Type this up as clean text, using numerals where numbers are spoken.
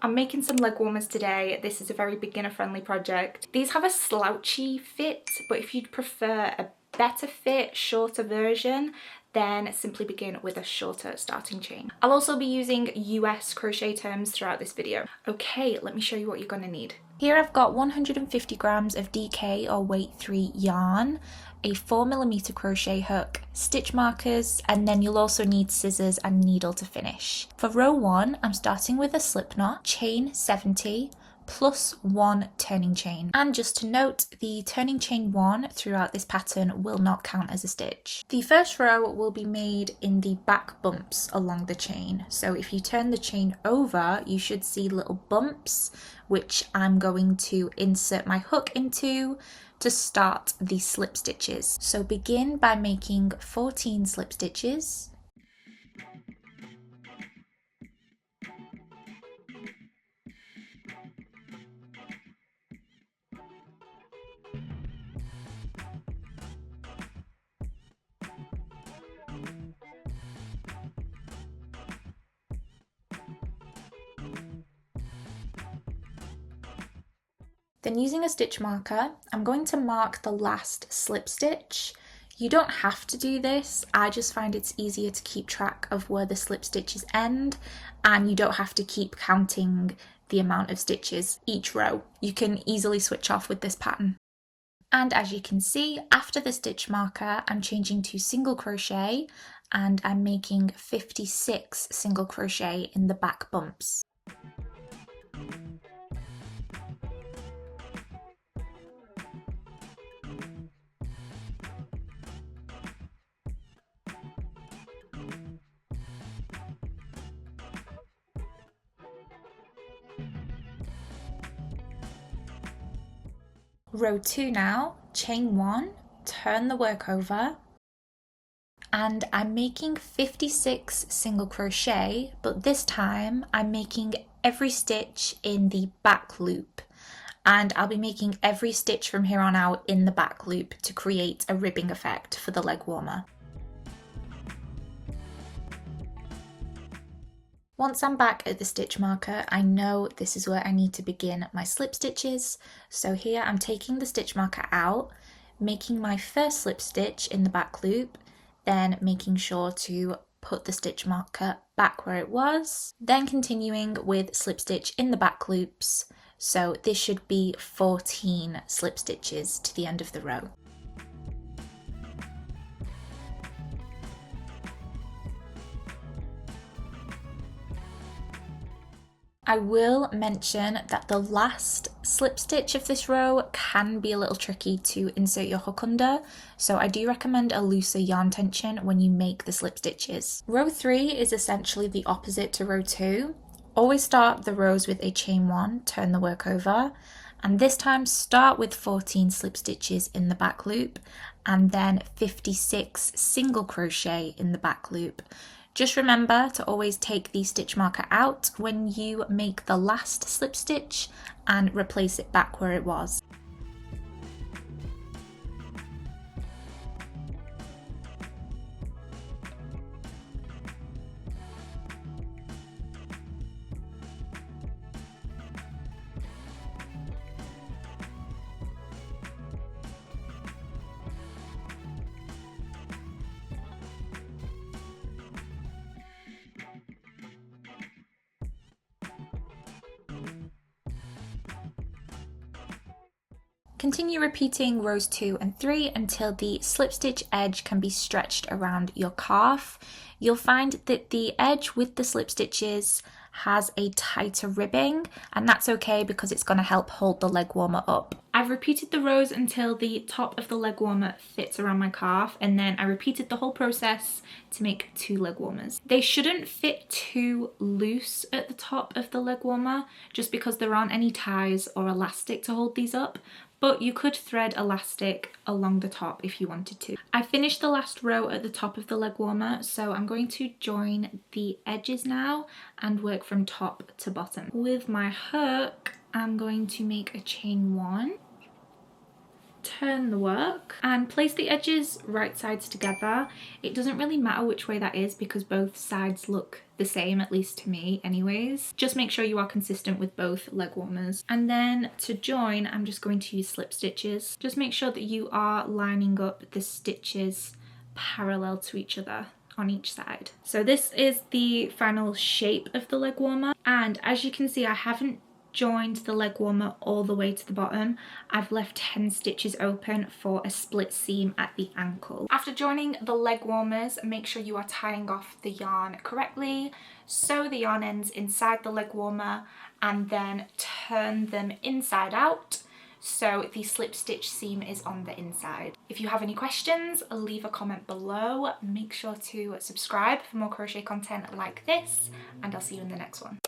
I'm making some leg warmers today. This is a very beginner friendly project. These have a slouchy fit, but if you'd prefer a better fit, shorter version, then simply begin with a shorter starting chain. I'll also be using US crochet terms throughout this video. Okay, let me show you what you're gonna need. Here I've got 150 grams of DK or weight 3 yarn, a 4mm crochet hook, stitch markers, and then you'll also need scissors and needle to finish. For row 1, I'm starting with a slip knot, chain 70, plus 1 turning chain. And just to note, the turning chain 1 throughout this pattern will not count as a stitch. The first row will be made in the back bumps along the chain. So if you turn the chain over, you should see little bumps, which I'm going to insert my hook into to start the slip stitches. So begin by making 14 slip stitches. Then using a stitch marker, I'm going to mark the last slip stitch. You don't have to do this, I just find it's easier to keep track of where the slip stitches end, and you don't have to keep counting the amount of stitches each row. You can easily switch off with this pattern. And as you can see, after the stitch marker, I'm changing to single crochet and I'm making 56 single crochet in the back bumps. Row 2 now, chain 1, turn the work over, and I'm making 56 single crochet, but this time I'm making every stitch in the back loop, and I'll be making every stitch from here on out in the back loop to create a ribbing effect for the leg warmer. Once I'm back at the stitch marker, I know this is where I need to begin my slip stitches. So here I'm taking the stitch marker out, making my first slip stitch in the back loop, then making sure to put the stitch marker back where it was, then continuing with slip stitch in the back loops. So this should be 14 slip stitches to the end of the row. I will mention that the last slip stitch of this row can be a little tricky to insert your hook under, so I do recommend a looser yarn tension when you make the slip stitches. Row 3 is essentially the opposite to row 2. Always start the rows with a chain 1, turn the work over, and this time start with 14 slip stitches in the back loop and then 56 single crochet in the back loop. Just remember to always take the stitch marker out when you make the last slip stitch and replace it back where it was. Continue repeating rows 2 and 3 until the slip stitch edge can be stretched around your calf. You'll find that the edge with the slip stitches has a tighter ribbing, and that's okay because it's going to help hold the leg warmer up. I've repeated the rows until the top of the leg warmer fits around my calf, and then I repeated the whole process to make 2 leg warmers. They shouldn't fit too loose at the top of the leg warmer just because there aren't any ties or elastic to hold these up, but you could thread elastic along the top if you wanted to. I finished the last row at the top of the leg warmer, so I'm going to join the edges now and work from top to bottom. With my hook, I'm going to make a chain 1, turn the work and place the edges right sides together. It doesn't really matter which way that is because both sides look the same, at least to me anyways. Just make sure you are consistent with both leg warmers. And then to join, I'm just going to use slip stitches. Just make sure that you are lining up the stitches parallel to each other on each side. So this is the final shape of the leg warmer, and as you can see, I haven't joined the leg warmer all the way to the bottom. I've left 10 stitches open for a split seam at the ankle. After joining the leg warmers, make sure you are tying off the yarn correctly. Sew the yarn ends inside the leg warmer and then turn them inside out so the slip stitch seam is on the inside. If you have any questions, leave a comment below. Make sure to subscribe for more crochet content like this, and I'll see you in the next one.